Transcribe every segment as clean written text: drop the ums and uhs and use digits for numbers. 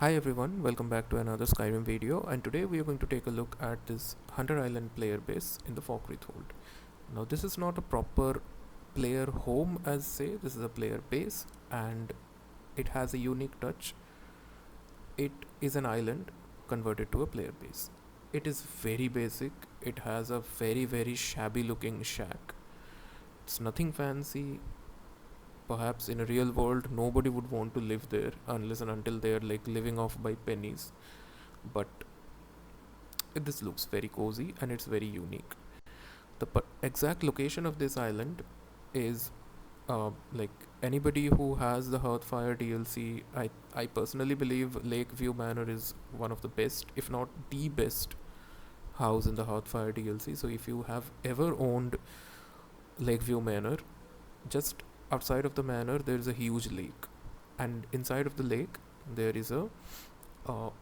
Hi everyone, welcome back to another Skyrim video, and today we are going to take a look at this Hunter Island player base in the Falkreath Hold. Now this is not a proper player home as say, this is a player base and it has a unique touch. It is an island converted to a player base. It is very basic, it has a very shabby looking shack. It's nothing fancy. Perhaps in a real world nobody would want to live there unless and until they are like living off by pennies. But this looks very cozy and it's very unique. The exact location of this island is like anybody who has the Hearthfire DLC. I personally believe Lakeview Manor is one of the best, if not the best, house in the Hearthfire DLC. So if you have ever owned Lakeview Manor, just outside of the manor there is a huge lake, and inside of the lake there is a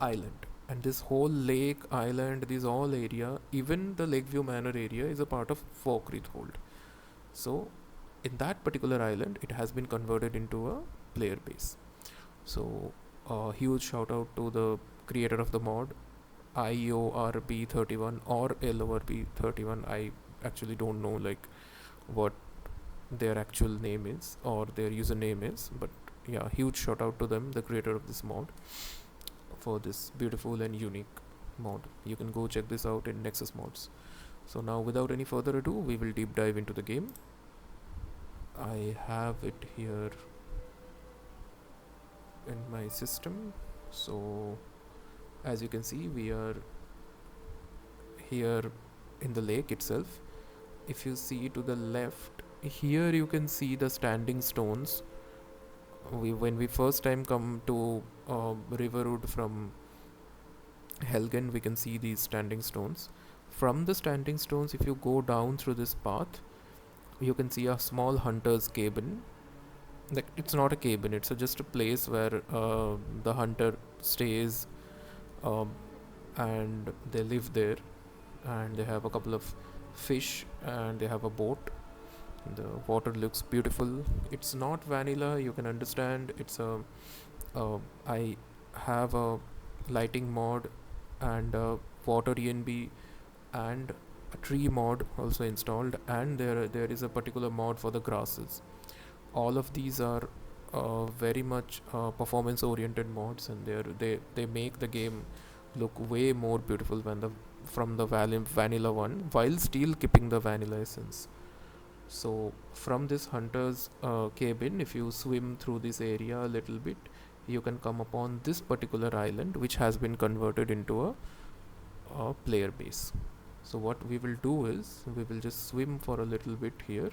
island, and this whole lake island, this all area, even the Lakeview Manor area, is a part of Falkreath Hold. So in that particular island it has been converted into a player base. So a huge shout out to the creator of the mod, IORB31 or LORB31. I actually don't know like what their actual name is or their username is, but yeah, huge shout out to them, the creator of this mod, for this beautiful and unique mod. You can go check this out in Nexus Mods. So now without any further ado, we will deep dive into the game. I have it here in my system. So as you can see, we are here in the lake itself. If you see to the left, here you can see the standing stones. When we first time come to Riverwood from Helgen, we can see these standing stones. From the standing stones, if you go down through this path, you can see a small hunter's cabin. Like, it's not a cabin, it's just a place where the hunter stays, um, and they live there, and they have a couple of fish and they have a boat. The water looks beautiful. It's not vanilla, you can understand. It's a I have a lighting mod and a water ENB and a tree mod also installed, and there is a particular mod for the grasses. All of these are very much performance oriented mods, and they make the game look way more beautiful than the from the vanilla one, while still keeping the vanilla essence. So from this hunter's cabin, if you swim through this area a little bit, you can come upon this particular island, which has been converted into a player base. So what we will do is we will just swim for a little bit here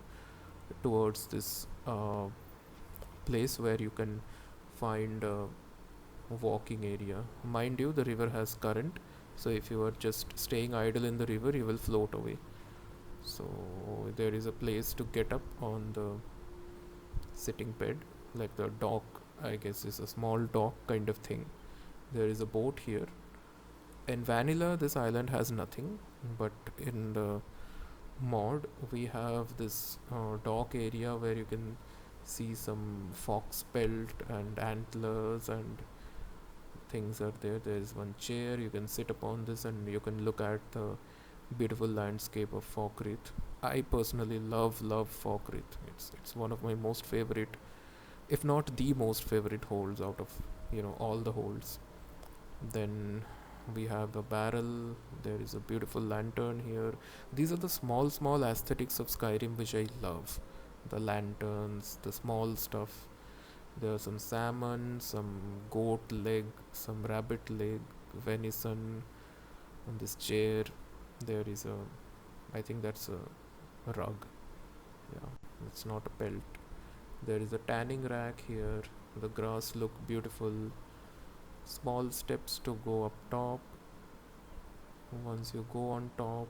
towards this place where you can find a walking area. Mind you, the river has current, so if you are just staying idle in the river, you will float away. So there is a place to get up on the sitting bed, like the dock, I guess is a small dock kind of thing. There is a boat here. In vanilla this island has nothing, but in the mod we have this dock area where you can see some fox pelt and antlers and things are there. There is one chair, you can sit upon this and you can look at the beautiful landscape of Falkreath. I personally love Falkreath. It's one of my most favorite, if not the most favorite holds out of all the holds. Then we have the barrel. There is a beautiful lantern here. These are the small aesthetics of Skyrim which I love. The lanterns, the small stuff. There are some salmon, some goat leg, some rabbit leg, venison on this chair. There is a, I think that's a rug. Yeah, it's not a pelt. There is a tanning rack here. The grass look beautiful. Small steps to go up top. Once you go on top,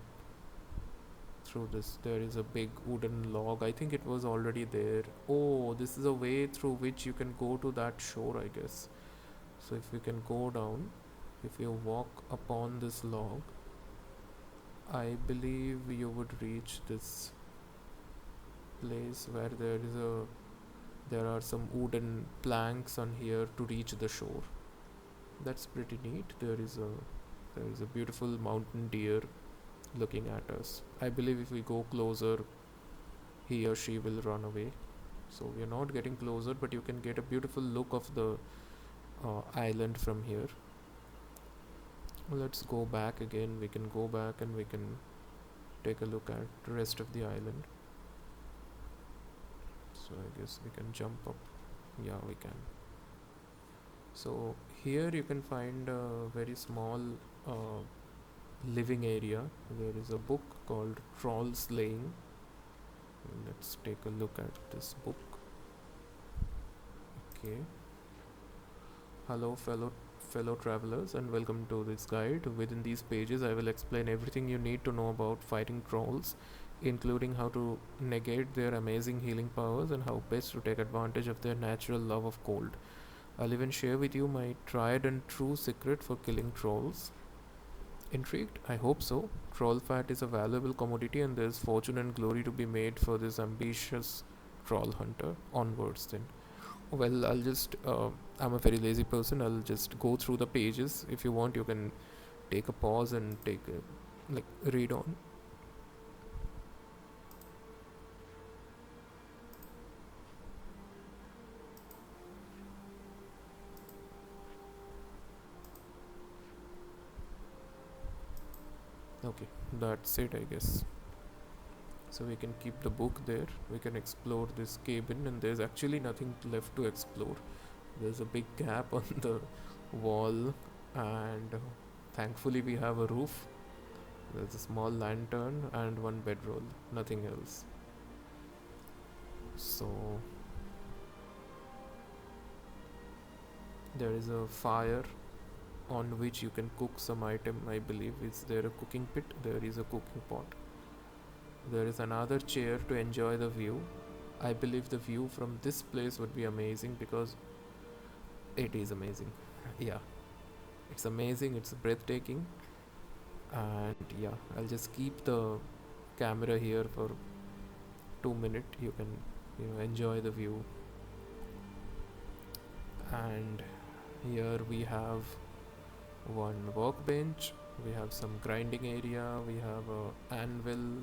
through this there is a big wooden log. I think it was already there. Oh, this is a way through which you can go to that shore, I guess. So if you can go down, if you walk upon this log, I believe you would reach this place where there are some wooden planks on here to reach the shore. That's pretty neat. There is a beautiful mountain deer looking at us. I believe if we go closer, he or she will run away. So we are not getting closer, but you can get a beautiful look of the island from here. Let's go back again. We can go back and we can take a look at the rest of the island. So I guess we can jump up. Yeah, we can. So here you can find a very small uh, living area. There is a book called Troll Slaying. Let's take a look at this book. Okay. Hello, fellow travelers, and welcome to this guide. Within these pages, I will explain everything you need to know about fighting trolls, including how to negate their amazing healing powers and how best to take advantage of their natural love of cold. I'll even share with you my tried and true secret for killing trolls. Intrigued? I hope so. Troll fat is a valuable commodity, and there's fortune and glory to be made for this ambitious troll hunter. Onwards, then. Well, I'm a very lazy person. I'll just go through the pages. If you want, you can take a pause and read on. Okay, that's it, I guess. So we can keep the book there. We can explore this cabin, and there's actually nothing left to explore. There's a big gap on the wall, and thankfully we have a roof. There's a small lantern and one bedroll, nothing else. So there is a fire on which you can cook some item. I believe is there a cooking pit? There is a cooking pot. There is another chair to enjoy the view. I believe the view from this place would be amazing because it is amazing. Yeah, it's amazing, it's breathtaking. And yeah, I'll just keep the camera here for 2 minutes. You can enjoy the view. And here we have one workbench, we have some grinding area, we have a anvil,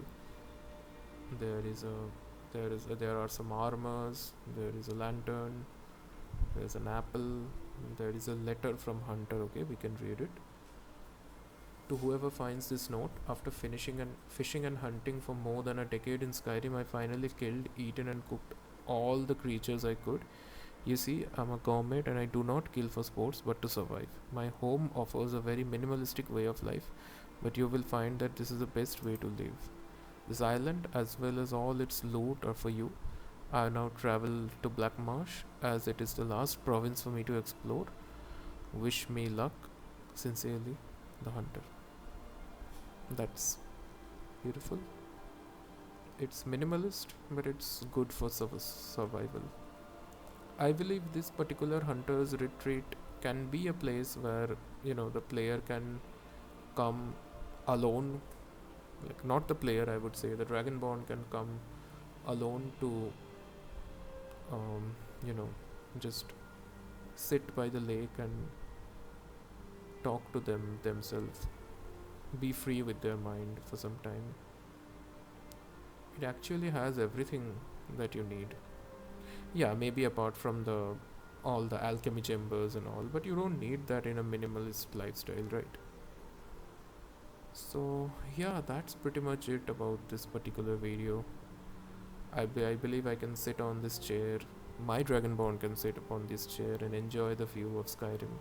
there are some armors, there is a lantern, there is an apple, there is a letter from Hunter. Okay, we can read it. To whoever finds this note, after fishing and hunting for more than a decade in Skyrim, I finally killed, eaten and cooked all the creatures I could. You see, I'm a gourmet and I do not kill for sports but to survive. My home offers a very minimalistic way of life, but you will find that this is the best way to live. This island, as well as all its loot, are for you. I now travel to Black Marsh, as it is the last province for me to explore. Wish me luck. Sincerely, the Hunter. That's beautiful. It's minimalist, but it's good for survival. I believe this particular hunter's retreat can be a place where the player can come alone. Like, not the player, I would say the Dragonborn can come alone to um, you know just sit by the lake and talk to themselves, be free with their mind for some time. It actually has everything that you need. Yeah, maybe apart from the all the alchemy chambers and all, but you don't need that in a minimalist lifestyle, right? So yeah, that's pretty much it about this particular video. I believe I can sit on this chair, my Dragonborn can sit upon this chair and enjoy the view of Skyrim.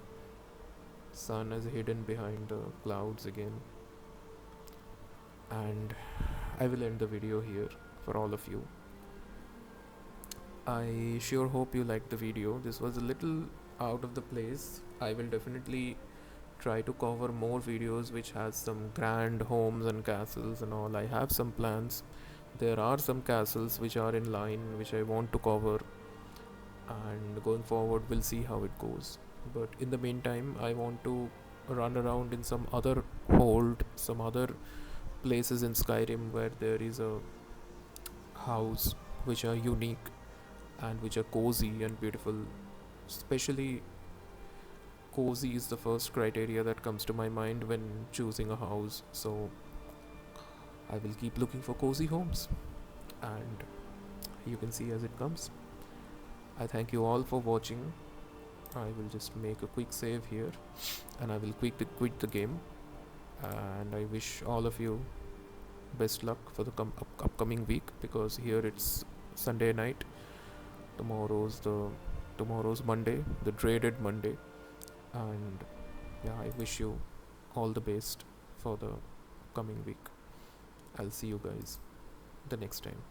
Sun is hidden behind the clouds again. And I will end the video here for all of you. I sure hope you liked the video. This was a little out of the place. I will definitely try to cover more videos which has some grand homes and castles and all. I have some plans. There are some castles which are in line which I want to cover, and going forward we'll see how it goes. But in the meantime, I want to run around in some other hold, some other places in Skyrim where there is a house which are unique and which are cozy and beautiful. Especially cozy is the first criteria that comes to my mind when choosing a house. So I will keep looking for cozy homes, and you can see as it comes. I thank you all for watching. I will just make a quick save here, and I will quit the game. And I wish all of you best luck for the upcoming week, because here it's Sunday night. Tomorrow's the tomorrow's Monday, the dreaded Monday, and yeah, I wish you all the best for the coming week. I'll see you guys the next time.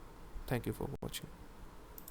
Thank you for watching.